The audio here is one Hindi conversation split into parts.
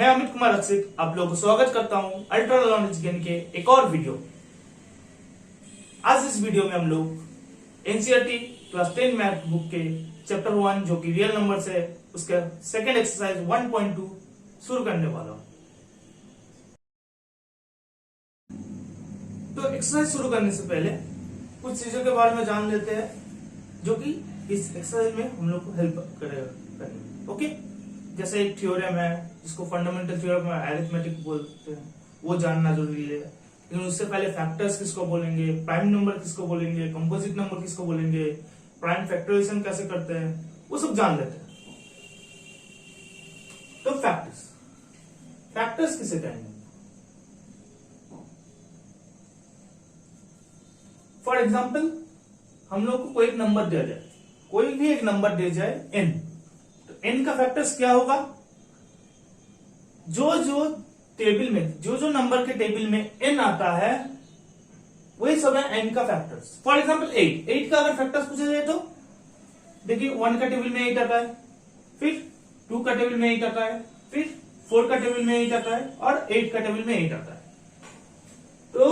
मैं अमित कुमार रक्षित आप लोगों को स्वागत करता हूं अल्ट्रा नॉलेज गेन के एक और वीडियो। आज इस वीडियो में हम लोग एनसीईआरटी क्लास 10 मैथ बुक के चैप्टर 1 जो कि रियल नंबर्स है उसका सेकंड एक्सरसाइज 1.2 शुरू करने वाला हूं। तो एक्सरसाइज शुरू करने से पहले कुछ चीजों के बारे में जान लेते हैं जो कि इस एक्सरसाइज में हम लोग को हेल्प करेगा करने में। ओके, जैसे एक थ्योरम है जिसको फंडामेंटल थ्योरम में अरिथमेटिक बोलते हैं, वो जानना जरूरी है। लेकिन उससे पहले फैक्टर्स किसको बोलेंगे, प्राइम नंबर किसको बोलेंगे, कंपोजिट नंबर किसको बोलेंगे, प्राइम फैक्टराइजेशन कैसे करते हैं, वो सब जान लेते हैं। तो फैक्टर्स किसे कहेंगे? फॉर एग्जाम्पल हम लोग को कोई एक नंबर दिया जाए, कोई भी एक नंबर दिया जाए n, तो n का फैक्टर्स क्या होगा? जो टेबल में जो नंबर के टेबल में n आता है वही सब है n का फैक्टर्स। फॉर एग्जाम्पल 8 का अगर फैक्टर्स पूछा जाए तो देखिए 1 का टेबल में 8 आता है, फिर 2 का टेबल में 8 आता है, फिर 4 का टेबल में 8 आता है और 8 का टेबल में 8 आता है। तो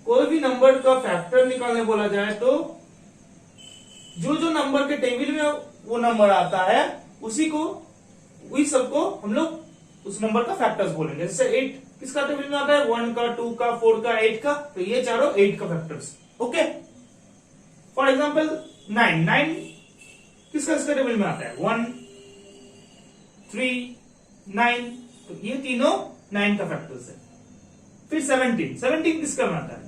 कोई भी नंबर का फैक्टर निकालने बोला जाए तो जो नंबर के टेबल में वो नंबर आता है वही सबको हम लोग उस नंबर का फैक्टर्स बोलेंगे। जैसे 8 किसका टेबल में आता है? 1 का, 2 का, 4 का, 8 का, तो ये चारों 8 का फैक्टर्स। ओके, फॉर एग्जाम्पल 9 किसका टेबल में आता है? 1, 3, 9, तो ये तीनों 9 का फैक्टर्स है। फिर 17 किसका में आता है?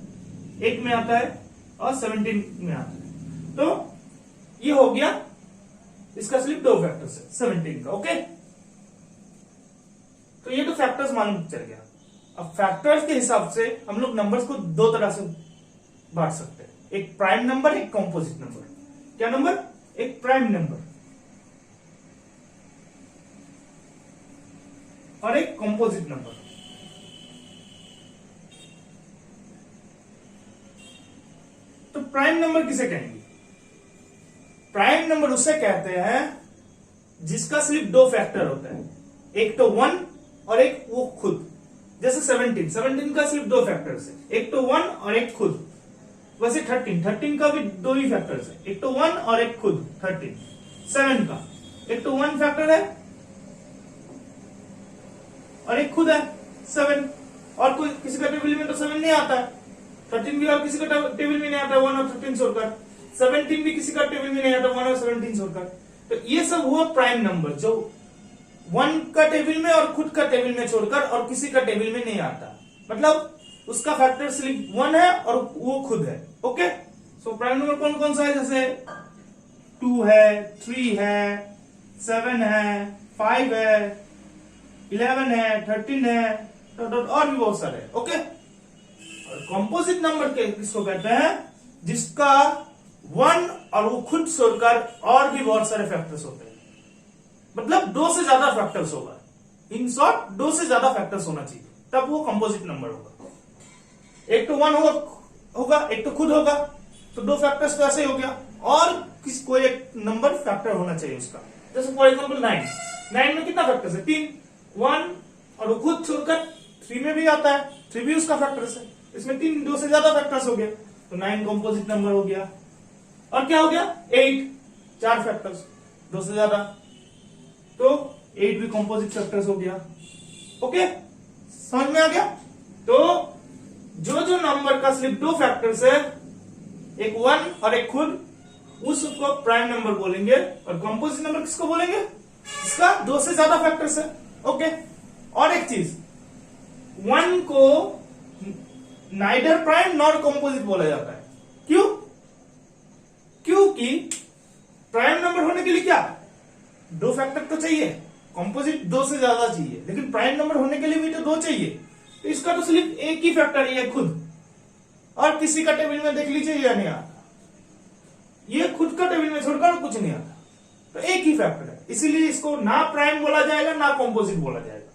1 में आता है और 17 में आता है। तो ये हो गया इसका सिर्फ 2 फैक्टर्स है 17 का। ओके, तो ये तो फैक्टर्स मालूम चल गया। अब फैक्टर्स के हिसाब से हम लोग नंबर्स को दो तरह से बांट सकते हैं, एक प्राइम नंबर, एक कंपोजिट नंबर। क्या नंबर? एक प्राइम नंबर और एक कंपोजिट नंबर। तो प्राइम नंबर किसे कहेंगे? प्राइम नंबर उसे कहते हैं जिसका सिर्फ 2 फैक्टर होता है, एक तो 1 और एक वो खुद। जैसे 17 का सिर्फ 2 फैक्टर्स है, एक तो 1 और एक खुद। वैसे 13 का भी 2 ही फैक्टर्स है, एक तो 1 और एक खुद 13। 7 का एक तो 1 फैक्टर है और एक खुद है 7, और कोई किसी का टेबल में तो 7 नहीं आता है। 13 भी और किसी का टेबल में नहीं आता, 1 और 13 छोड़कर। 17 भी किसी का टेबल में नहीं आता, 1 और 17 छोड़कर। तो ये सब हुआ प्राइम नंबर जो 1 का टेबल में और खुद का टेबल में छोड़कर और किसी का टेबल में नहीं आता, मतलब उसका फैक्टर सिर्फ 1 है और वो खुद है। ओके, सो प्राइम नंबर कौन कौन सा है? जैसे 2 है, 3 है, 7 है, 5 है, 11 है, 13 है, और भी बहुत सारे। ओके, और कंपोजिट नंबर के किसको कहते हैं? जिसका 1 और वो खुद छोड़कर और भी बहुत सारे फैक्टर्स होते हैं, मतलब 2 से ज्यादा फैक्टर्स होगा। इन शॉर्ट 2 से ज्यादा फैक्टर्स होना चाहिए, तब वो कंपोजिट नंबर होगा। एक तो 1 होगा, एक तो खुद होगा, तो 2 फैक्टर्स तो ऐसे ही हो गया, और कोई एक नंबर फैक्टर होना चाहिए उसका। जैसे फॉर एग्जाम्पल 9 में कितना फैक्टर्स है? 3, 1 और वो खुद छोड़कर 3 में भी आता है, 3 भी उसका फैक्टर्स है। इसमें 2 से ज्यादा फैक्टर्स हो गया, तो 9 कंपोजिट नंबर हो गया। और क्या हो गया? 8, 4 फैक्टर्स, 2 से ज्यादा, तो 8 भी कंपोजिट फैक्टर्स हो गया। ओके, समझ में आ गया? तो जो नंबर का सिर्फ 2 फैक्टर्स है, एक 1 और एक खुद, उसको प्राइम नंबर बोलेंगे। और कंपोजिट नंबर किसको बोलेंगे? इसका 2 से ज्यादा फैक्टर्स है। ओके, और एक चीज, 1 को नाइदर प्राइम नॉर कंपोजिट बोला जाता है। क्यों? क्योंकि प्राइम नंबर होने के लिए क्या 2 फैक्टर तो चाहिए, कंपोजिट 2 से ज्यादा चाहिए, लेकिन प्राइम नंबर होने के लिए भी तो 2 चाहिए। तो इसका तो सिर्फ एक ही फैक्टर है, खुद, और किसी का टेबल में देख लीजिए या नहीं आता, ये खुद का टेबल में छोड़कर कुछ नहीं आता, तो एक ही फैक्टर है। इसीलिए इसको ना प्राइम बोला जाएगा ना कंपोजिट बोला जाएगा।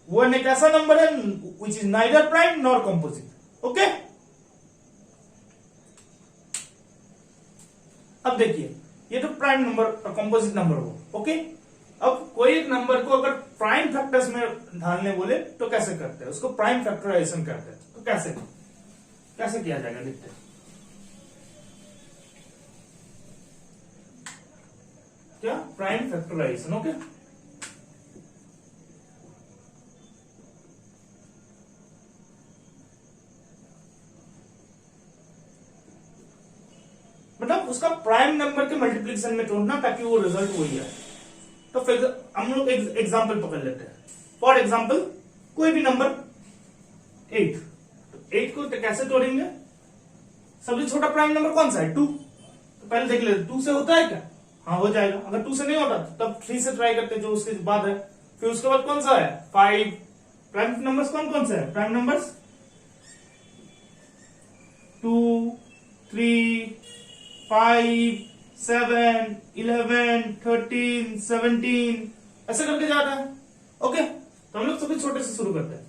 वो एक ऐसा नंबर है which is neither prime nor composite. Okay, अब देखिए ये तो प्राइम नंबर और कंपोजिट नंबर हो। ओके, अब कोई एक नंबर को अगर प्राइम फैक्टर्स में ढालने बोले तो कैसे करते हैं, उसको प्राइम फैक्टराइजेशन करते हैं। तो कैसे किया जाएगा देखते हैं। क्या प्राइम फैक्टराइजेशन। ओके, मतलब उसका प्राइम नंबर के मल्टीप्लिकेशन में तोड़ना ताकि वो रिजल्ट वही आए। तो फिर हम लोग एग्जांपल पकड़ लेते हैं। फॉर एग्जांपल कोई भी नंबर 8, तो 8 को कैसे तोड़ेंगे, सबसे छोटा प्राइम नंबर कौन सा है 2, तो पहले देख लेते 2 से होता है क्या, हाँ हो जाएगा। अगर 2 से नहीं होता तब 3 से ट्राई करते जो उसके बाद है। फिर उसके बाद कौन सा है 5। प्राइम नंबर्स कौन से है, प्राइम नंबर्स 2, 3, 5, 7, 11, 13, 17 ऐसे करके जाता है। ओके, तो हम लोग सबसे छोटे से शुरू करते हैं।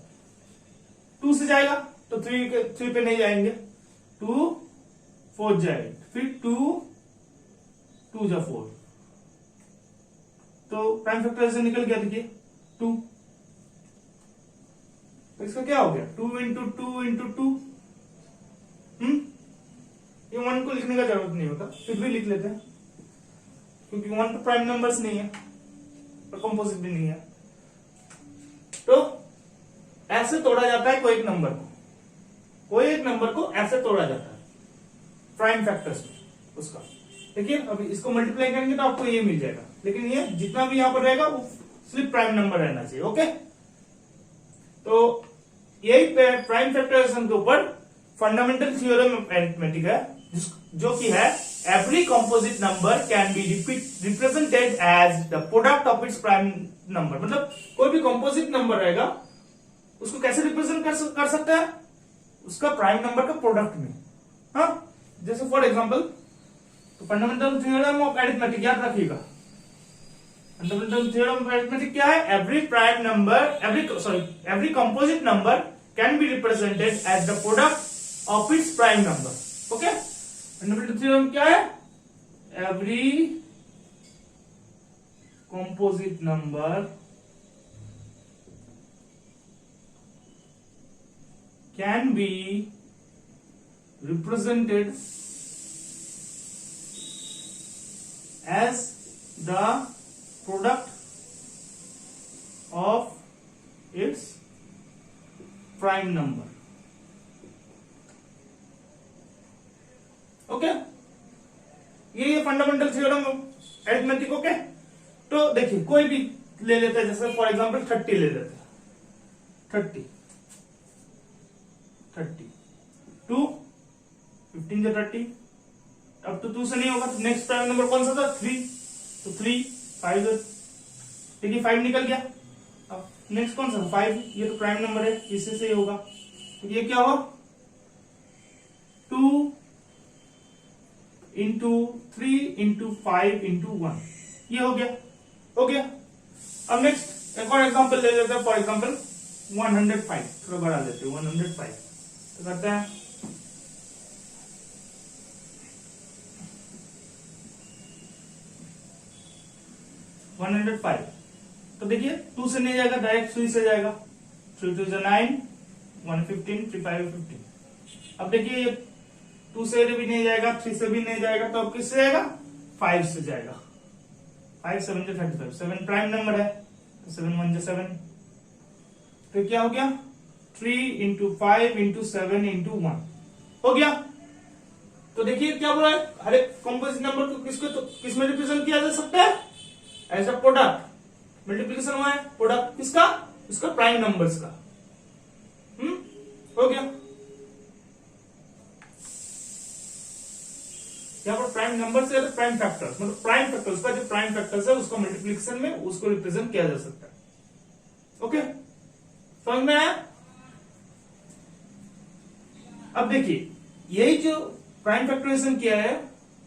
2 से जाएगा तो 3 पे नहीं जाएंगे, 2 4 जाएगा, फिर 2 जा 4, तो प्राइम फैक्टर से निकल गया। देखिए 2, तो इसका क्या हो गया 2 इंटू 2 इंटू 2। ये 1 को लिखने का जरूरत नहीं होता, फिर भी लिख लेते हैं क्योंकि 1 तो प्राइम नंबर्स नहीं है और कंपोजिट भी नहीं है। तो ऐसे तोड़ा जाता है कोई एक नंबर को ऐसे तोड़ा जाता है प्राइम फैक्टर्स में उसका। देखिए अभी इसको मल्टीप्लाई करेंगे तो आपको ये मिल जाएगा, लेकिन ये जितना भी यहां पर रहेगा वो सिर्फ प्राइम नंबर रहना चाहिए। ओके, तो यही प्राइम फैक्टराइजेशन के ऊपर फंडामेंटल थ्योरम ऑफ अरिथमेटिक है, जो कि है every composite number can be represented as the product of its prime number. मतलब कोई भी कंपोजिट नंबर रहेगा उसको कैसे रिप्रेजेंट कर सकता है, उसका प्राइम नंबर का प्रोडक्ट में। हाँ, जैसे फॉर एग्जांपल तो फंडामेंटल थ्योरम ऑफ अरिथमेटिक याद रखिएगा। फंडामेंटल थ्योरम ऑफ अरिथमेटिक क्या है, every composite number can be represented as the product of its prime number. Okay, fundamental theorem क्या है, every composite number can be represented as the product of its prime number। Okay, ये फंडामेंटल थ्योरम अरिथमेटिक। ओके, तो देखिए कोई भी ले लेते हैं, जैसे फॉर एग्जांपल 30 ले लेते हैं। 30 2 15 से 30, अब तो 2 से नहीं होगा, तो नेक्स्ट प्राइम नंबर कौन सा था 3, तो 3 5 ठीक है 5 निकल गया। अब नेक्स्ट कौन सा 5, ये तो प्राइम नंबर है, इसी से ही होगा। तो ये क्या हुआ 2 इंटू 3 इंटू 5 इंटू 1, ये हो गया। अब नेक्स्ट एक और एग्जांपल ले लेते हैं, फॉर एग्जांपल 105, थोड़ा बढ़ा लेते हैं 105, तो करते हैं 105। तो देखिए 2 से नहीं जाएगा, डायरेक्ट 3 से जाएगा, 3 2 9 115 3 5 15। अब देखिए ये 2 से भी नहीं जाएगा, 3 से भी नहीं जाएगा, तो अब किससे जाएगा 5 से जाएगा। 5 7 35, 7 प्राइम नंबर है, 7 1 7, तो क्या हो गया 3 इंटू 5 इंटू 7 इंटू 1 हो गया। तो देखिए क्या बोला है, हर एक कंपोजिट नंबर को किस में रिप्रेजेंट किया जा सकता है, एज अ प्रोडक्ट। मल्टीप्लिकेशन हुआ है, प्रोडक्ट किसका, उसका प्राइम नंबर्स का। हो गया। यहाँ पर प्राइम नंबर से प्राइम फैक्टर, मतलब प्राइम फैक्टर, उसका जो प्राइम फैक्टर है उसको मल्टीप्लिकेशन में उसको रिप्रेजेंट किया जा सकता है। ओके, समझ में आया। अब देखिए यही जो प्राइम फैक्टराइजेशन किया है,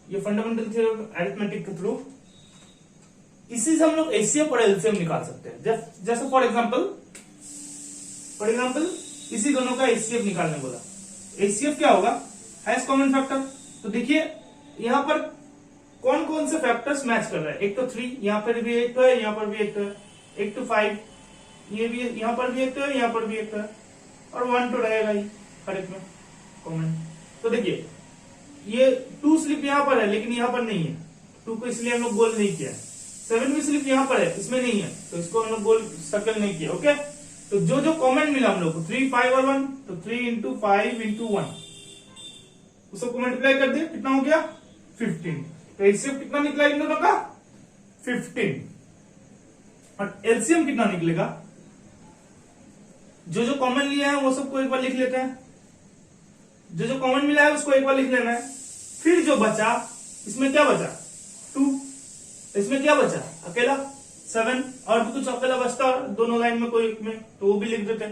ये फंडामेंटल थ्योरम अरिथमेटिक के थ्रू, इसी से हम लोग एचसीएफ और एलसीएम निकाल सकते हैं। जैसे फॉर एग्जांपल इसी दोनों का एचसीएफ निकालने बोला। एचसीएफ क्या होगा, हाईएस्ट कॉमन फैक्टर। तो देखिए यहां पर कौन कौन से फैक्टर्स मैच कर रहा है। एक तो 3, यहाँ पर भी एक तो है, यहाँ पर भी एक तो है, एक तो 5, ये भी यहाँ पर भी एक तो है, यहाँ पर भी एक तो है, और 1 तो रहेगा ही हर एक में कॉमन। तो देखिए ये 2 स्लिप यहाँ पर है लेकिन यहाँ पर नहीं है, 2 को इसलिए हम लोग गोल नहीं किया। 7 भी स्लिप यहाँ पर है, इसमें नहीं है, तो इसको हम लोग गोल सर्कल नहीं किया। ओके, तो जो जो कॉमन मिला हम लोग को 3, 5 और 1, तो 3 इंटू 5 इंटू 1 उसको मल्टीप्लाई कर दिया, कितना हो गया 15। तो एचसीएफ कितना निकला इन दोनों का 15, और एलसीएम कितना निकलेगा। जो जो कॉमन लिया है वो सबको एक बार लिख लेते हैं, जो जो कॉमन मिला है उसको एक बार लिख लेना है। फिर जो बचा, इसमें क्या बचा 2, इसमें क्या बचा अकेला 7, और भी कुछ अकेला बचता दोनों लाइन में कोई एक में, तो वो भी लिख देते।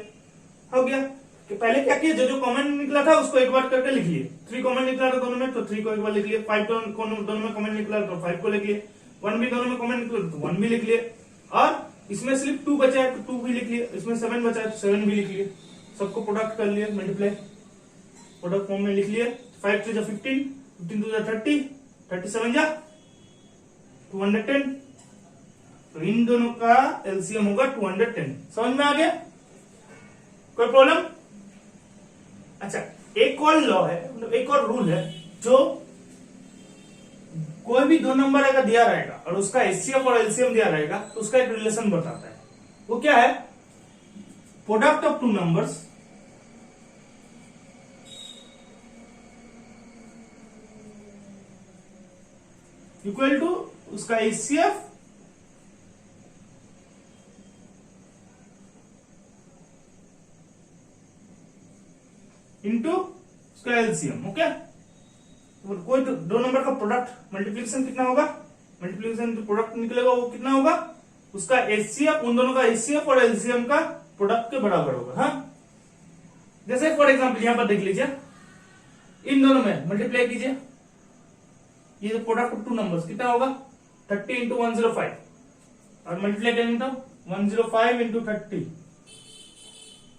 हो गया कि पहले क्या किया, जो जो कॉमन निकला था उसको एक बार करके लिख लिए। 3 कॉमन निकला था दोनों में, तो 3 को एक बार लिख लिए। 5 दोनों में कॉमन निकला तो 5 को लिख लिए। 1 भी दोनों में कॉमन निकला तो 1 भी लिख लिए। और इसमें सिर्फ 2 बचा है तो 2 भी लिख लिए। इसमें 7 बचा है तो 7 भी लिख लिए। सबको प्रोडक्ट कर लिए, मल्टीप्लाई प्रोडक्ट फॉर्म में लिख लिए। 5 to 15, 15 to 30, 37 जा 210। तो इन दोनों का एलसीएम होगा 210। समझ में आ गया, कोई प्रॉब्लम। अच्छा, एक और लॉ है, मतलब एक और रूल है, जो कोई भी 2 नंबर अगर दिया रहेगा और उसका एचसीएफ और एलसीएम दिया रहेगा तो उसका एक रिलेशन बताता है। वो क्या है, product of 2 numbers equal to उसका एचसीएफ इंटू उसका एलसीएम। ओके, तो कोई 2 नंबर का प्रोडक्ट मल्टीप्लिकेशन कितना होगा, मल्टीप्लिकेशन जो प्रोडक्ट निकलेगा वो कितना होगा, उसका एचसीएफ, उन दोनों का एचसीएफ और एलसीएम का प्रोडक्ट के बराबर होगा। हाँ, जैसे फॉर एग्जांपल यहां पर देख लीजिए, इन दोनों में मल्टीप्लाई कीजिए, ये जो प्रोडक्ट ऑफ 2 नंबर्स कितना होगा 30 इंटू 105, और मल्टीप्लाई करेंगे तो 105 इंटू 30,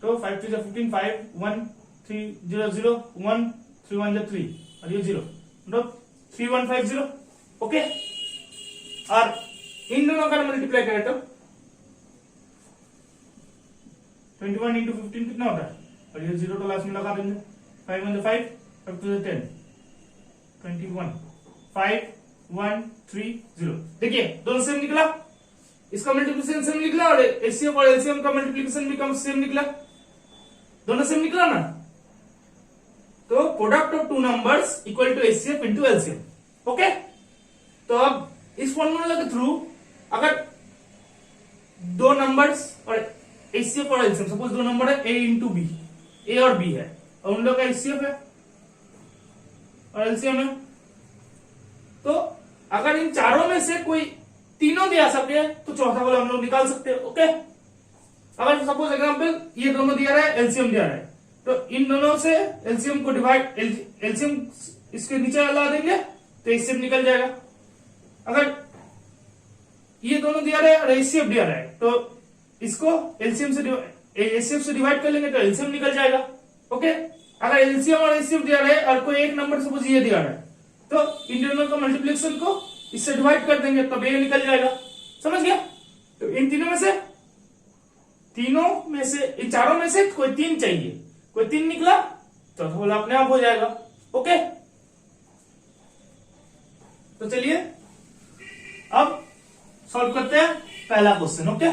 तो 5 to 15, 5 1 3 0 0 1 3 1 3, और ये 0 मतलब 3150। ओके, और इन दोनों का मल्टीप्लाई करें तो 21 इंटू 15 कितना होता है, और ये 0 तो लास्ट में लगा देंगे। 5 1 5, 5 to 10, 21 5 1 3 0। देखिए दोनों सेम निकला, इसका मल्टीप्लिकेशन सेम निकला और एचसीएफ और एलसीएम का मल्टीप्लिकेशन भी सेम निकला, दोनों सेम निकला ना। तो product of 2 numbers equal to HCF into LCM. Okay, तो अब इस फॉर्मूला के थ्रू अगर 2 नंबर्स और एचसीएफ और एलसीएम, सपोज 2 नंबर है ए इंटू बी, ए और बी है, और उन लोगों का एचसीएफ है और एलसीएम है, तो अगर इन चारों में से कोई तीनों दिया सके तो चौथा वाला हम लोग निकाल सकते हैं। ओके, अगर सपोज एग्जांपल ये दोनों दिया रहा है, एलसीएम दिया रहा है, तो इन दोनों से एलसीएम को डिवाइड, एलसीएम इसके नीचे ला देंगे तो एचसीएफ निकल जाएगा। अगर ये दोनों दिया रहा है और एचसीएफ दिया रहा है तो इसको एलसीएम से एचसीएफ से डिवाइड कर लेंगे तो एलसीएम निकल जाएगा। ओके, अगर एलसीएम और एचसीएफ दिया रहा है और कोई एक नंबर सपोज ये दिया रहा है तो इन दोनों का मल्टीप्लिकेशन को इससे डिवाइड कर देंगे तब ये निकल जाएगा। समझ गया, तो इन तीनों में से इन चारों में से कोई 3 चाहिए, कोई 3 निकला तो वाला अपने आप हो जाएगा। ओके, तो चलिए अब सॉल्व करते हैं पहला question. Okay,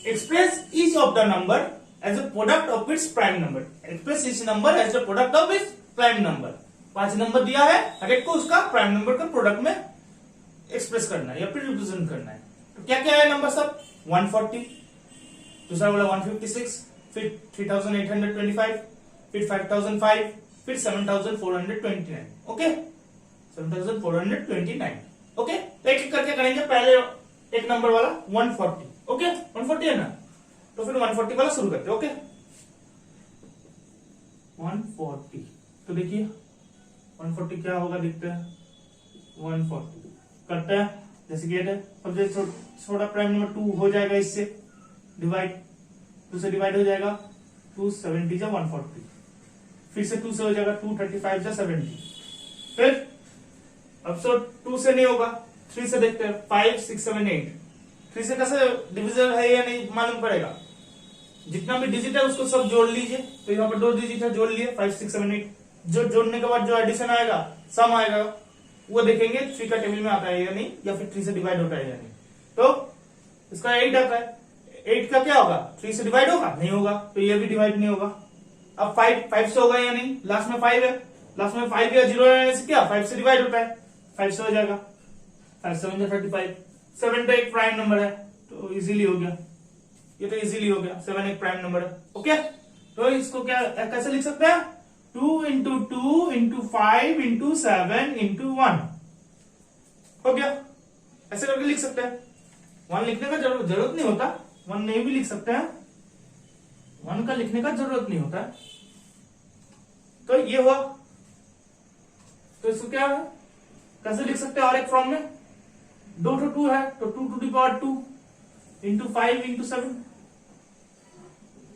express each of the number as a product of its prime number. Express each number as a product of its prime number. 5 number दिया है, हर एक को उसका प्राइम नंबर का प्रोडक्ट में एक्सप्रेस करना है या फिर रिप्रेजेंट करना है। तो क्या क्या है नंबर सब, 140, दूसरा बोला 156, फिर 3825, फिर 5005, फिर 7429। ओके, 7429। ओके, तो एक एक करके करेंगे। पहले एक नंबर वाला 140। ओके, 140 है ना, तो फिर 140 वाला शुरू करते हैं। ओके, 140, तो देखिए 140 क्या होगा, देखते हैं। 140 करते हैं, जैसे कि है सबसे छोटा प्राइम नंबर 2 हो जाएगा, इससे डिवाइड, 2 से डिवाइड हो जाएगा, 270 जा 140, फिर से 2 से हो जाएगा 235 जा 70, फिर अब सो 2 से नहीं होगा, 3 से देखते हैं। 5 6 7 8, 3 से कैसे डिविजन है या नहीं मालूम पड़ेगा। जितना भी डिजिट है उसको सब जोड़ लीजिए। तो यहाँ पर 2 डिजिट है, जोड़ लिए 5 6 7 8। जो जोड़ने के बाद जो एडिशन आएगा, सम आएगा, वो देखेंगे 3 का टेबल में आता है या नहीं, या फिर 3 से डिवाइड होता है या नहीं। तो इसका 8 आता है, 8 का क्या होगा, 3 से डिवाइड होगा, नहीं होगा, तो ये भी डिवाइड नहीं होगा। अब 5 से होगा या नहीं, लास्ट में 5 है, लास्ट में 5 या 0 रहने से क्या 5 से डिवाइड होता है, 5 से हो जाएगा। 5 7 35, 7 तो एक प्राइम नंबर है, तो इजीली हो गया, ये तो इजीली हो गया, 7 एक प्राइम नंबर है। ओके, तो इसको क्या कैसे लिख सकते हैं, 2 इंटू 2 इंटू 5 इंटू 7 इंटू 1 हो गया। ऐसे करके लिख सकते हैं। 1 लिखने का जरूरत नहीं होता, 1 नहीं भी लिख सकते हैं, 1 का लिखने का जरूरत नहीं होता है। तो ये हुआ। तो इसको क्या है, कैसे लिख सकते हैं और एक फॉर्म में, 2 to 2 है तो 2 to the power 2 into 5 into 7,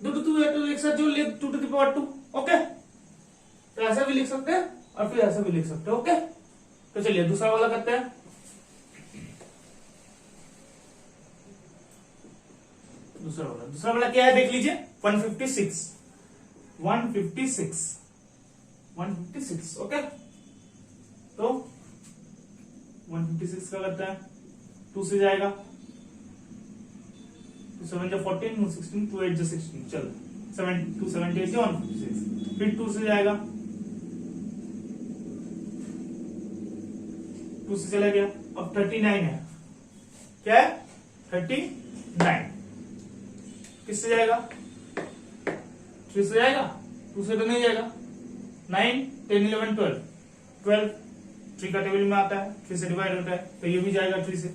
2 to 2 है तो एक साथ जोड़ लिए 2 to the power 2। ओके, तो ऐसा भी लिख सकते हैं और फिर ऐसा भी लिख सकते हैं। ओके, तो चलिए दूसरा वाला करते हैं। दूसरा वाला क्या है देख लीजिए, 156 156। ओके, तो 156 का करता है, 2 से जाएगा, 2 7 जो 14, 16, 2 8 जो 16, चलो 7 2 7 8 जो 156, फिर 2 से जाएगा, 2 से चला गया। अब 39 है, क्या है 39, किससे जाएगा, 3 से जाएगा, 2 से तो नहीं जाएगा, 9 10 11 12 3 का टेबल में आता है, 3 से डिवाइड होता है, तो ये भी जाएगा 3 से।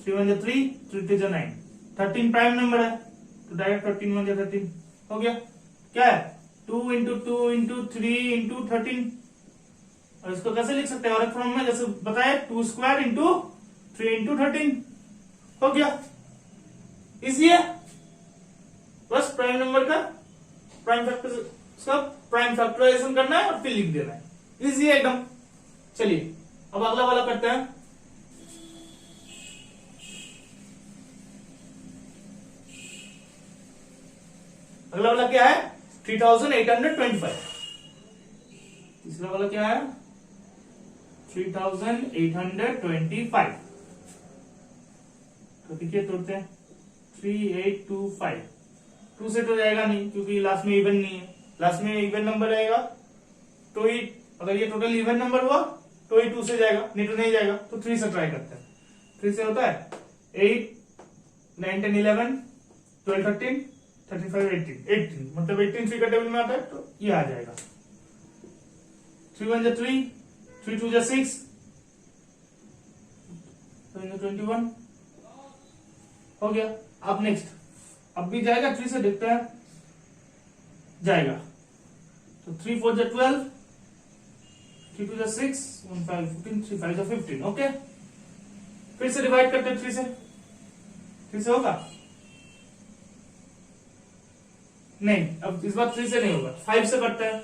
3 1 3 3 2 9, 13 प्राइम नंबर है, तो डायरेक्ट 13 1 13 हो गया। क्या है, 2 इंटू 2 इंटू 3 इंटू 13, और इसको कैसे लिख सकते हैं, और एक फॉर्म में जैसे बताया, 2 स्क्वायर इंटू 3 इंटू 13 हो गया। इजी है, बस प्राइम नंबर का प्राइम फैक्टराइजेशन करना है और फिर लिख देना है, इजी है एकदम। चलिए अब अगला वाला करते हैं। अगला वाला क्या है, 3825। तीसरा वाला क्या है, 3825। तो देखिए तोड़ते हैं, 3825, 2 से तो जाएगा नहीं क्योंकि लास्ट में इवन नहीं है, लास्ट में इवन नंबर रहेगा तो ही, अगर ये टोटल इवन नंबर हुआ तो ही 2 से जाएगा, नहीं तो नहीं जाएगा। तो 3 से ट्राई करते हैं, 3 से होता है 8 9 10 11 12 13 35 18, मतलब 18 3 का टेबल में आता है, तो ये आ जाएगा। 3 1 3 3 2 6 21 हो गया। अब नेक्स्ट, अब भी जाएगा 3 से, देखते हैं जाएगा, तो 3 4 12 3 2 6 1 5 15 3 5 15। ओके, फिर से डिवाइड करते हैं 3 से होगा नहीं, अब इस बार 3 से नहीं होगा, 5 से करते हैं,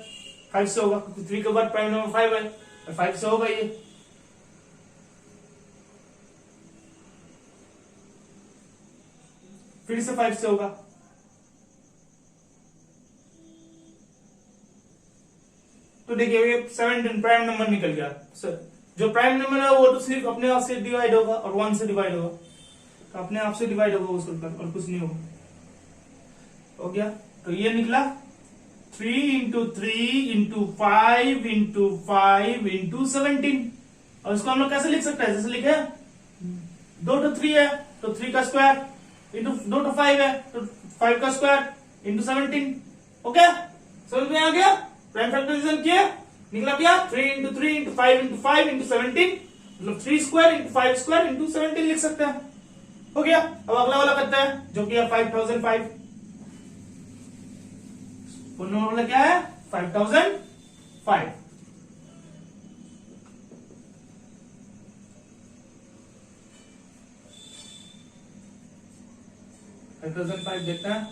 5 से होगा क्योंकि 3 के बाद प्राइम नंबर 5 है, 5 से होगा ये। फिर से 5 से होगा, तो देखिए ये 17 प्राइम नंबर निकल गया। जो प्राइम नंबर है वो तो सिर्फ अपने आप से डिवाइड होगा और 1 से डिवाइड होगा, तो अपने आप से डिवाइड होगा उसको और कुछ नहीं होगा। हो गया, तो ये निकला 3 इंटू 3 इंटू 5 इंटू 5 इंटू 17। और इसको हम लोग कैसे लिख सकते हैं, जैसे लिखे 2 to 3 है तो 3 का स्क्वायर इंटू 2 to 5 है तो 5 का स्क्वायर इंटू 17। ओके, समझ में आ गया, प्राइम फैक्टराइजेशन किया, निकला क्या 3 इंटू 3 इंटू 5 इंटू 5 इंटू 17, मतलब 3 स्क्वायर इंटू 5 स्क्वायर इंटू 17 लिख सकते हैं। हो गया, अब अगला वाला करते हैं जो कि है 5005। फोन नंबर वाला क्या है 5005। 5005 देखते हैं,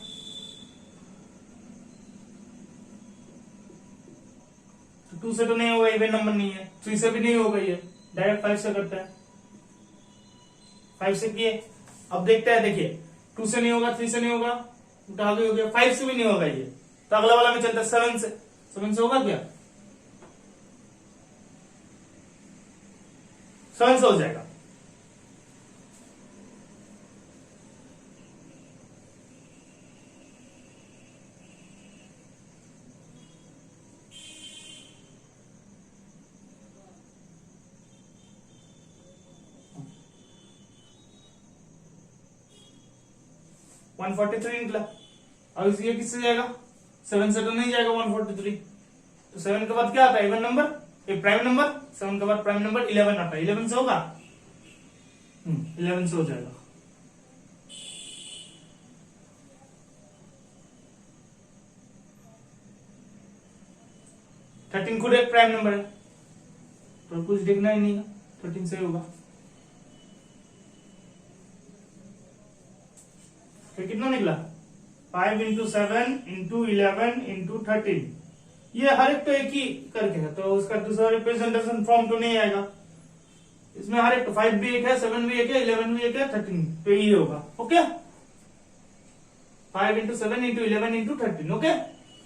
तो 2 से तो नहीं होगा, इवन नंबर नहीं है। 3 से भी नहीं होगा, ये डायरेक्ट 5 से करता है। 5 से किए, अब देखते हैं। देखिए 2 से नहीं होगा, 3 से नहीं होगा, तो आगे हो गया 5 से भी नहीं होगा ये, तो अगला वाला में चलता है 7 से। 7 से होगा क्या? 7 से हो जाएगा। वन 143 निकला। अब ये किससे जाएगा? 7 से तो नहीं जाएगा 143, तो 7 के बाद क्या आता है? इवन नंबर, ये प्राइम नंबर। 7 के बाद प्राइम नंबर 11 आता है। 11 से होगा? 11 से हो जाएगा। थर्टीन खुद एक प्राइम नंबर है, तो कुछ देखना ही नहीं है, 13 से होगा। फिर कितना निकला? 5 इंटू 7 इंटू 11 इंटू 13। ये हर एक तो एक ही करके है, तो उसका दूसरा रिप्रेजेंटेशन फॉर्म तो नहीं आएगा इसमें। हर एक तो 5 भी एक है, 7 भी एक है, 11 भी एक है, 13 तो ये होगा। Okay, 5 into 7 into 11 into 13। Okay,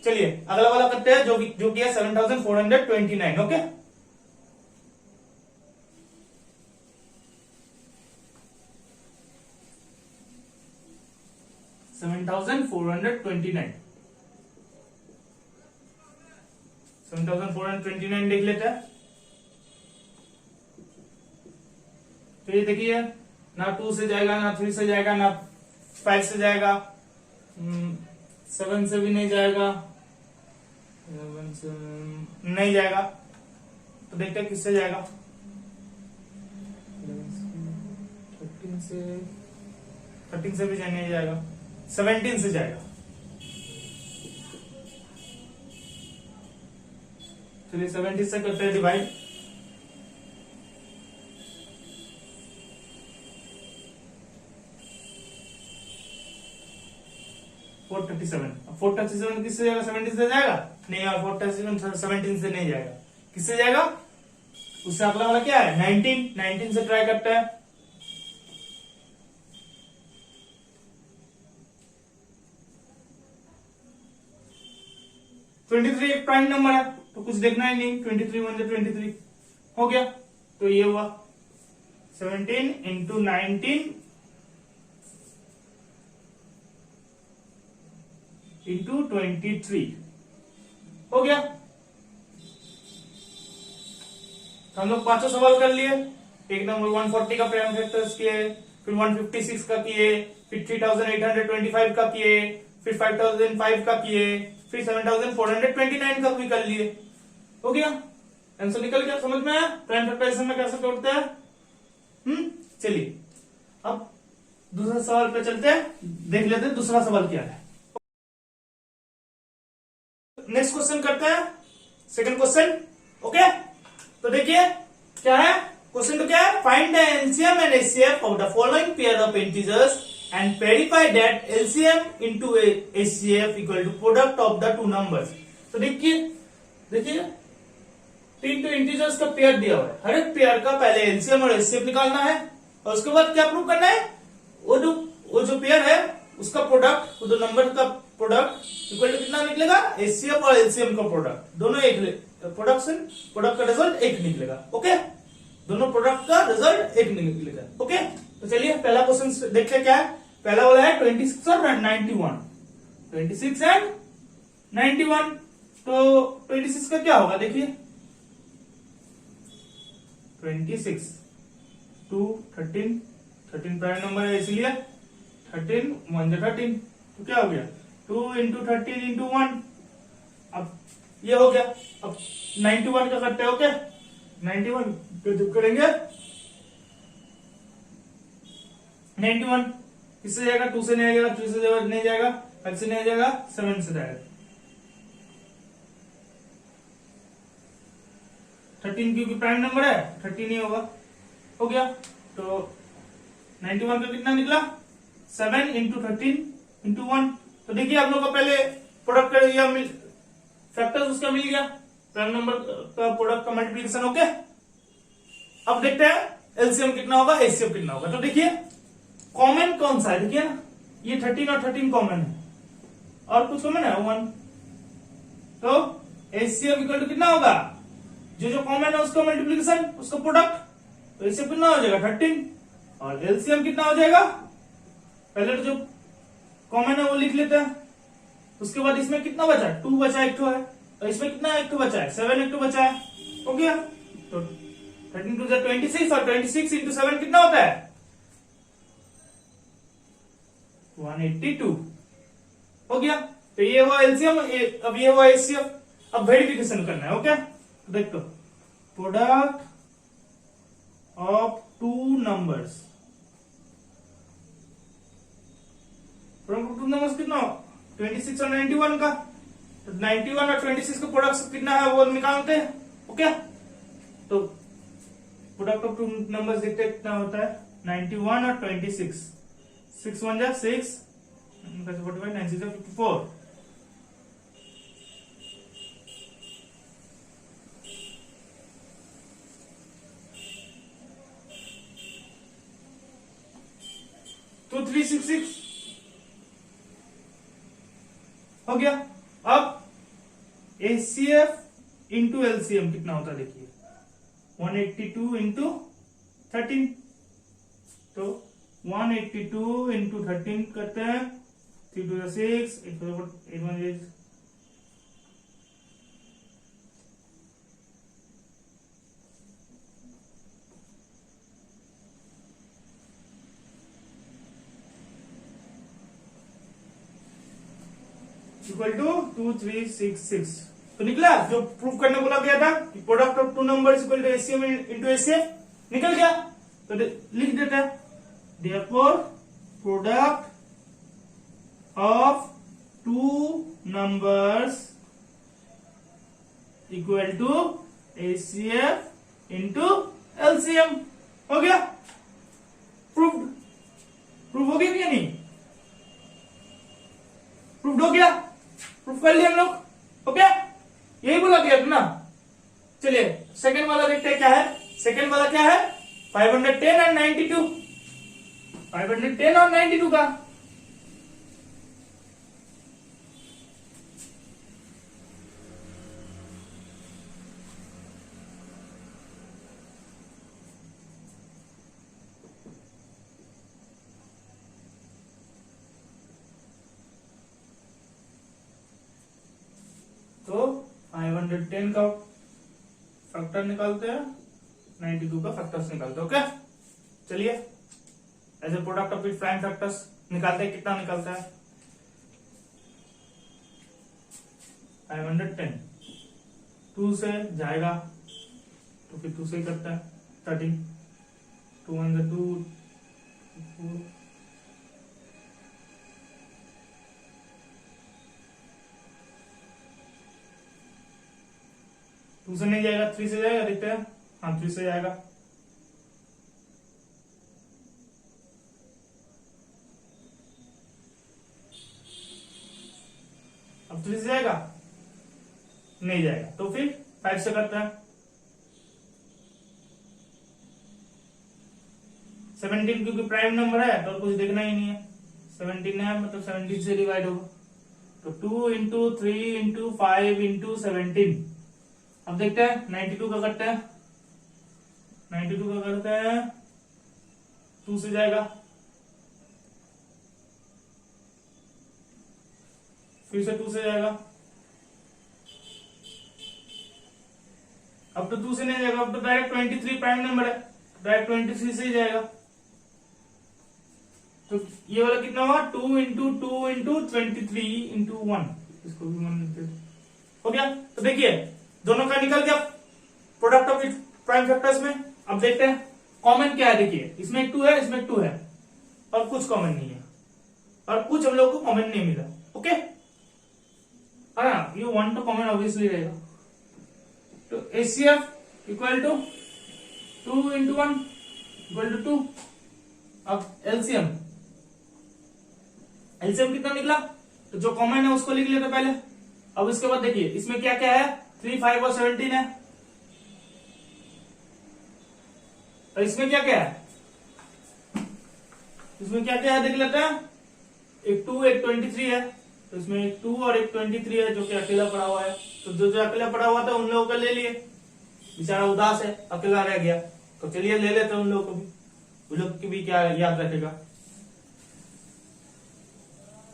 चलिए अगला वाला करते हैं, जो कि है 7429। ओके, $7,429 देख लेते हैं। तो ये देखिए, ना 2 से जाएगा, ना 3 से जाएगा, ना 5 से जाएगा, 7 से भी नहीं जाएगा, 11 से नहीं जाएगा। तो देखते हैं किससे जाएगा। 13 से भी नहीं जाएगा, 17 से जाएगा। चलिए 17 से करते हैं डिवाइड। अब 437 किससे जाएगा? 17 से जाएगा? नहीं यार, 437 17 से नहीं जाएगा। किससे जाएगा? उससे अगला वाला क्या है? 19 से ट्राई करते हैं। एक प्राइम नंबर है, तो कुछ देखना ही नहीं। 23 1 23 हो गया, तो ये हुआ 17 इंटू 19 इंटू 23 हो गया। तो हम लोग पांचों सवाल कर लिए। एक नंबर 140 का प्राइम फैक्टर्स किए, फिर 156 का किए, फिर 3825 का किए, फिर 5005 का किए, फिर 7429 का भी कर लिए। हो गया, आंसर निकल गया। समझ में आया प्राइम फैक्टराइजेशन में कैसे करते हैं? चलिए अब दूसरा सवाल पे चलते हैं, देख लेते हैं दूसरा सवाल क्या है। नेक्स्ट क्वेश्चन करते हैं, सेकंड क्वेश्चन। ओके, तो देखिए क्या है क्वेश्चन। तो क्या है? Find the LCM and HCF of the following pair of integers and verify that LCM into HCF equal to product of the two numbers। तो देखिए 3 तो इंटीजर्स का पेयर दिया हुआ है। हर एक पेयर का पहले LCM और HCF निकालना है, और उसके बाद क्या प्रूव करना है? वो जो पेयर है उसका प्रोडक्ट, वो दो नंबर का प्रोडक्ट इक्वल टू कितना निकलेगा? HCF और LCM का प्रोडक्ट, दोनों एक प्रोडक्ट का रिजल्ट एक निकलेगा। ओके, दोनों प्रोडक्ट का रिजल्ट एक निकलेगा। ओके, तो चलिए पहला क्वेश्चन देखते हैं क्या है। पहला वाला है 26 और 91। 26 एंड 91। तो 26 का क्या होगा? देखिए 26 2 13 प्राइम नंबर है, इसलिए 13 1 13। तो क्या हो गया? 2 इंटू 13 इंटू 1। अब ये हो गया। अब 91 का करते हैं। ओके, 91 जब करेंगे 91 किससे जाएगा? 2 से नहीं जाएगा, 3 से नहीं जाएगा, 5 से नहीं जाएगा, 7 से जाएगा। 13 क्योंकि प्राइम नंबर है, 13 ही होगा। हो गया, तो 91 का कितना निकला? 7 इंटू 13 इंटू 1। तो देखिए आप लोग का पहले प्रोडक्ट कर दिया, फैक्टर्स उसका मिल गया। प्राइम नंबर का प्रोडक्ट का मल्टीप्लीकेशन। ओके, अब देखते हैं एलसीएम कितना होगा, एचसीएफ कितना होगा। तो देखिए कॉमन कौन सा है, देखिए ना ये 13 और 13 कॉमन है और कुछ कॉमन है 1, तो एचसीएफ इक्वल टू कितना होगा, जो कॉमन है उसका मल्टीप्लीकेशन उसका प्रोडक्ट, तो एचसीएफ कितना हो जाएगा 13 और एलसीएम कितना हो जाएगा, पहले तो जो कॉमन है वो लिख लेते हैं, उसके बाद इसमें कितना बचा, 2 बचा, एक है, और इसमें कितना एक बचा है 7, एक बचा है, हो गया। तो 13 टू 26 और 26 इंटू 7 कितना होता है 182, हो गया। तो ये हुआ एलसीएम, अब ये हुआ एचसीएफ। अब वेरिफिकेशन करना है। ओके, तो देखो product of two numbers, product of two numbers कितना 26 और 91 का, तो 91 और 26 का प्रोडक्ट कितना है वो निकालते हैं। ओके, तो प्रोडक्ट ऑफ टू नंबर्स देखते हैं कितना होता है 91 और 26, 6 1 जा 6, 45 9 6 54, तो 366 हो गया। अब एचसीएफ इंटू एलसीएम कितना होता है देखिए 182 इंटू 13, तो 182 इंटू 13 करते हैं 3 2 6 8 1 8 इक्वल टू 2366। तो निकला जो प्रूफ करने बोला गया था कि product of two numbers equal to HCM into HCF, निकल गया। तो लिख देते हैं therefore product of two numbers equal to HCF into LCM, हो गया। प्रूफ हो गया क्या, नहीं प्रूफ हो गया, प्रूफ कर लिया हम लोग। ओके, यही बोला गया था ना। चलिए सेकंड वाला देखते हैं क्या है। सेकंड वाला क्या है 510 और 92, 510 और 92 का। तो 510 का फैक्टर निकालते हैं, 92 का फैक्टर्स निकालते हैं। ओके, चलिए as a product of it prime factors निकालते हैं। कितना निकलता है 510, 2 से जाएगा तो फिर 2 से ही करता है 13, 2 1 2 4, 2 से नहीं जाएगा 3 से जाएगा, देखते हैं। हाँ 3 से जाएगा, अब 3 से जाएगा, नहीं जाएगा, तो फिर 5 से करते हैं। 17 क्योंकि प्राइम नंबर है तो कुछ देखना ही नहीं है, 17 है मतलब 17 से डिवाइड होगा, तो 2 इंटू 3 इंटू 5 इंटू 17। अब देखते हैं 92 का करते हैं, 92 का करते हैं 2 से जाएगा, फिर से 2 से जाएगा, अब तो 2 से नहीं जाएगा, अब तो डायरेक्ट 23 प्राइम नंबर है, डायरेक्ट 23 से ही जाएगा। तो ये वाला कितना हुआ 2 इंटू 2 इंटू 23 इंटू 1, इसको भी 1 हो गया। तो देखिए दोनों का निकल गया product of it prime factors में। अब देखते हैं कॉमन क्या है, देखिए इसमें 2 है, इसमें 2 है और कुछ कॉमन नहीं है, और कुछ हम लोग को कॉमन नहीं मिला। ओके, ये 1 तो कॉमन ऑब्वियसली रहेगा। तो एचसीएफ इक्वल टू 2 इंटू 1 इक्वल टू 2। अब एलसीएम कितना निकला, तो जो कॉमन है उसको लिख लेते पहले। अब इसके बाद देखिए इसमें क्या क्या है 3, 5 और 17 है। और इसमें क्या क्या है, इसमें क्या क्या है देख लेते हैं। एक 2 एक 23 है, तो इसमें एक 2 और एक 23 है जो कि अकेला पड़ा हुआ है। तो जो जो अकेला पड़ा हुआ था उन लोगों को ले लिए, बेचारा उदास है, अकेला रह गया, तो चलिए ले लेते हैं उन लोगों को भी, उन लोग की भी क्या याद रखेगा।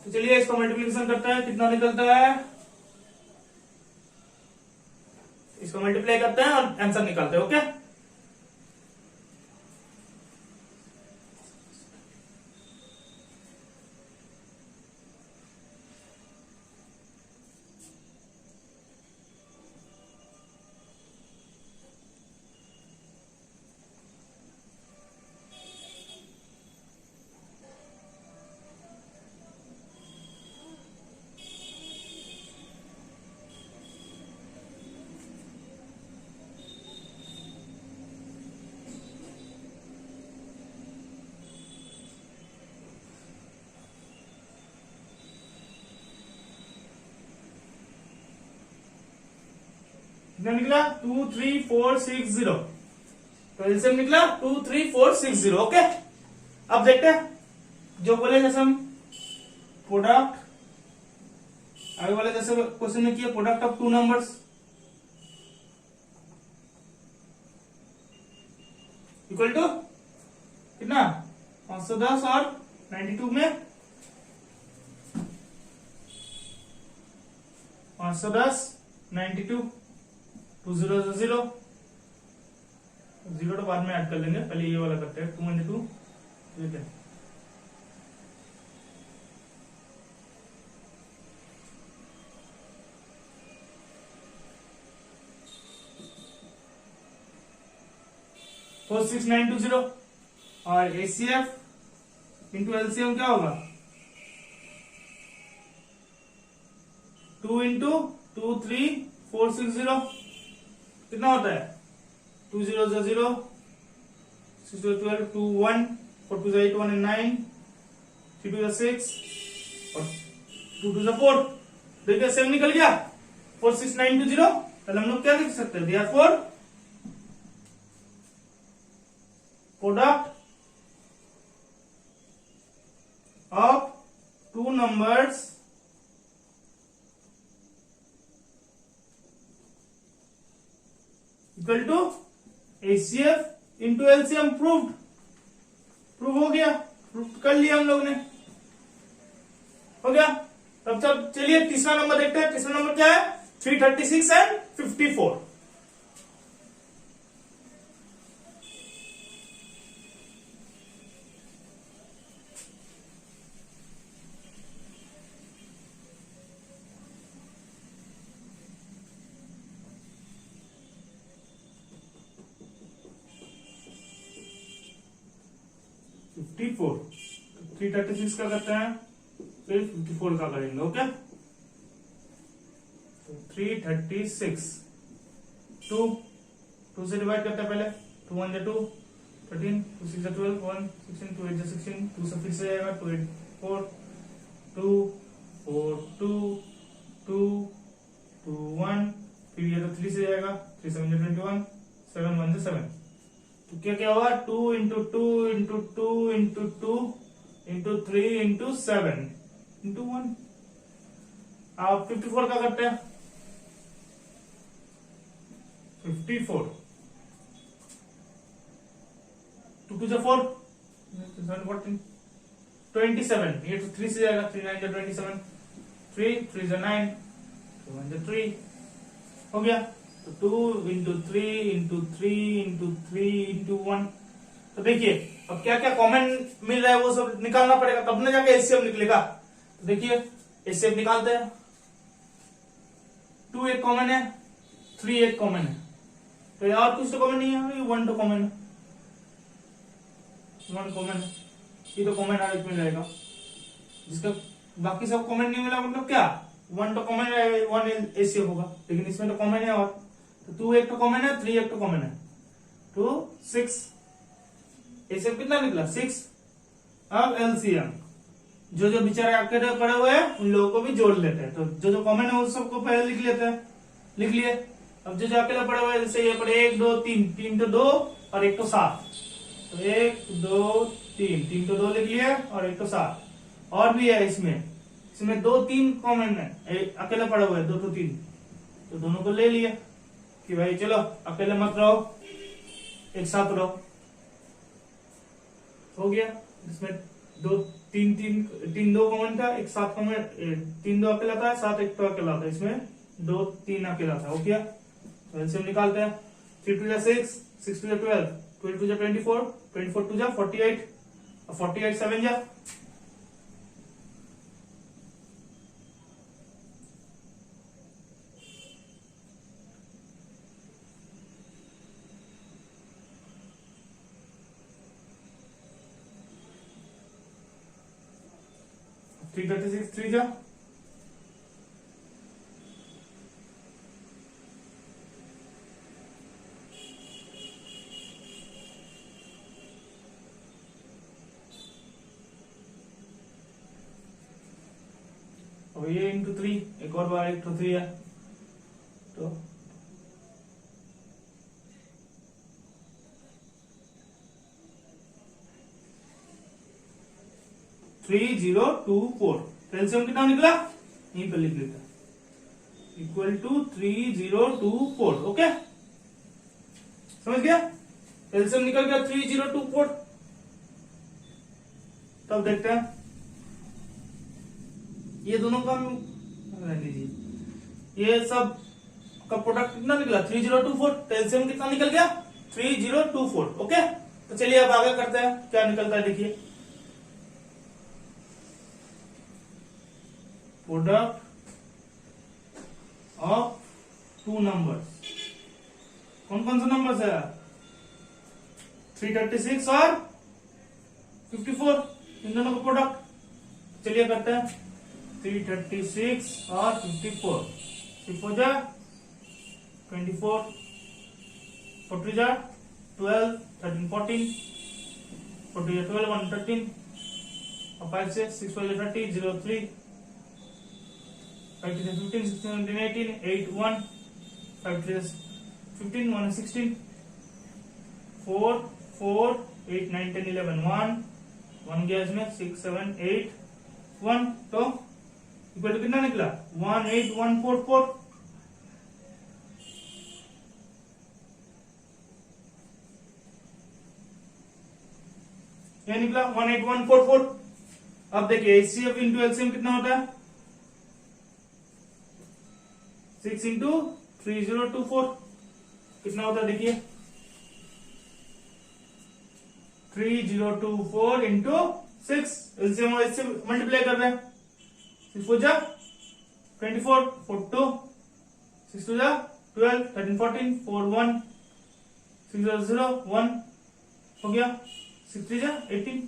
तो चलिए इसको मल्टीप्लिकेशन करते हैं, कितना निकलता है, इसको मल्टीप्लाई करते हैं और आंसर निकालते हैं। ओके, कितना निकला 2, 3, 4, 6, 0। तो एलसीएम निकला 2, 3, 4, 6, 0। ओके, अब देखते हैं जो बोले जैसे हम प्रोडक्ट, आगे वाले जैसे क्वेश्चन में किया, product of 2 numbers equal to कितना 510 और 92 में 510 92 2 0 0 0 तो बाद में ऐड कर लेंगे, पहले ये वाला करते हैं 2 × 2 ठीक है। फोर 6 9 2 0 और एचसीएफ इंटू एलसीएम क्या होगा 2 × 2 3 4 6 0 कितना होता है 2 0 0 6 2 12 2 1 4 2 8 1 9 3 2 6 और 2 2 4। देखिए सेम निकल गया 4 6 9 2 0। पहले हम लोग क्या लिख सकते हैं, therefore product of 2 numbers equal to HCF into LCM. Prove हो गया, प्रूव कर लिया हम लोग ने, हो गया। तब चलिए तीसरा नंबर देखते हैं। तीसरा नंबर क्या है 336 एंड 54। फोर 336 का करते हैं, फिर 54 का करेंगे। ओके, तो 336 2 से डिवाइड करते हैं पहले, 2 1 2 13 2 6 12 1 16 2 8 16 2 से फिर से आएगा 2 8 4 2 4 2 2 2 1 फिर ये तो 3 से जाएगा 3 7 21 7 1 7। तो क्या क्या होगा 2 × 2 × 2 × 2 × 3 × 7 × 1। आप 54 का करते हैं 54 2 2 4 27। ये तो 3 से जाएगा 3 9 27 3 3 9 2 1 3 हो गया। तो 2 × 3 × 3 × 3 × 1। तो देखिए अब क्या क्या कॉमन मिल रहा है वो सब निकालना पड़ेगा, तब ना जाके एचसीएफ निकलेगा। तो देखिए एचसीएफ निकालते हैं। 2 एक कॉमन है, 3 एक कॉमन है, तो और कुछ तो कॉमन नहीं है, 1 तो कॉमन है, 1 कॉमन है, ये तो कॉमन हर एक में रहेगा। जिसका बाकी सब कॉमन नहीं मिला मतलब क्या 1 तो कॉमन है, 1 एचसीएफ होगा, लेकिन इसमें तो कॉमन है। और तो 2 एक तो कॉमन है, 3 एक तो कॉमन है, तो 6 एचसीएफ कितना निकला 6। अब एलसीएम जो जो बेचारे अकेले पड़े हुए हैं उन लोगों को भी जोड़ लेते हैं। तो जो जो कॉमन है उस सबको पहले लिख लेते हैं, लिख लिए अब जो अकेला पड़ा हुआ है जैसे ये पड़े 1 2 3, 3 तो 2 और 1 तो 7, तो 1 2 3, 3 तो 2 लिख लिया और 1 तो 7। और भी है इसमें 2 3 कॉमन है, अकेला पड़ा हुआ है 2 तो 3, तो दोनों को ले लिया कि भाई चलो अकेले मत रहो, एक साथ रहो, हो गया। इसमें 2 3 3 2 कॉमन था, एक 7 कॉमन, 3 2 अकेला था, 7 1 तो अकेला था, इसमें 2 3 अकेला था, हो गया। तो एलसीएम निकालते हैं, 3 2 6, 6 2 12, 12 2 24, 24 2 48, 48 7 जा 336 3 जा अब ये इंटू 3, एक और बार 1 तो 3 है, तो 3024, एलसीएम कितना निकला यहीं पर लिख लेता, इक्वल टू 3024। ओके, समझ गया, एलसीएम निकल गया 3024। तब देखते हैं ये दोनों का लीजिए, ये सब का प्रोडक्ट कितना निकला 3024, एलसीएम कितना निकल गया 3024। ओके, तो चलिए अब आगे करते हैं क्या निकलता है, देखिए प्रोडक्ट ऑफ 2 नंबर्स, कौन कौन से नंबर्स है 336 और 54, इन दोनों का प्रोडक्ट। चलिए करते हैं 336 और 54, 54 जा 24, 40 जा 12, 13 14, 40 जा 12 1 13, और 5 से 6 5 30 0 3, 5 to 15 16 17 18 8 1, 5 to 15 1 16, 4 4 8 9 10 11 1 गया इसमें 6 7 8 1, तो इक्वल टू कितना निकला 18144। ये निकला 18144। अब देखिए एचसीएफ इंटू एलसीएम कितना होता है 6 इंटू 3024 कितना होता है, देखिए 3024 इंटू 6, एलसीएम और एचसीएफ मल्टीप्लाई कर रहे हैं, 6 4 जा 24, 4 2, 6 2 जा 12, 13 14, 4 1, 6 0 0 1, हो गया 6 3 जा 18,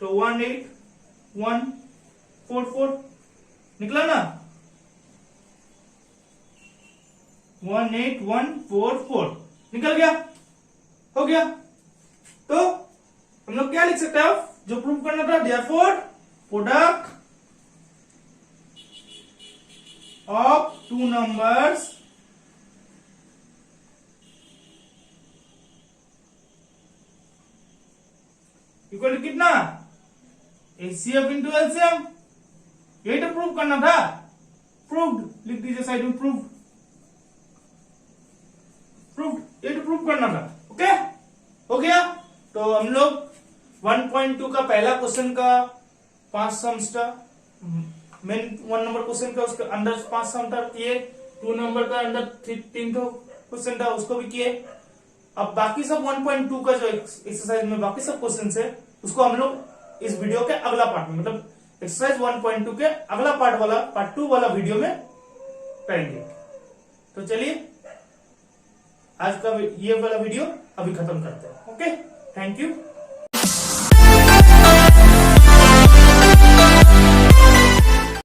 तो 18144 निकला ना, 18144 निकल गया, हो गया। तो हम लोग क्या लिख सकते हैं, जो प्रूव करना था, therefore product of 2 numbers equal to कितना एचसीएफ इंटू एलसीएम, यही तो प्रूव करना था, प्रूव्ड लिख दीजिए साइड में, प्रूव्ड ये तो प्रूव करना था। ओके, हो गया। तो हम लोग 1.2 का पहला क्वेश्चन का 5 सम्स था, मेन 1 नंबर क्वेश्चन का उसके अंदर 5 सम था किए, 2 नंबर का अंदर 3 क्वेश्चन था उसको भी किए। अब बाकी सब 1.2 का जो एक्सरसाइज में बाकी सब क्वेश्चन है उसको हम लोग इस वीडियो के अगला पार्ट में, मतलब एक्सरसाइज 1.2 के अगला पार्ट 2 वाला वीडियो में करेंगे। तो चलिए आज का ये वाला वीडियो अभी खत्म करते हैं। Okay, thank you.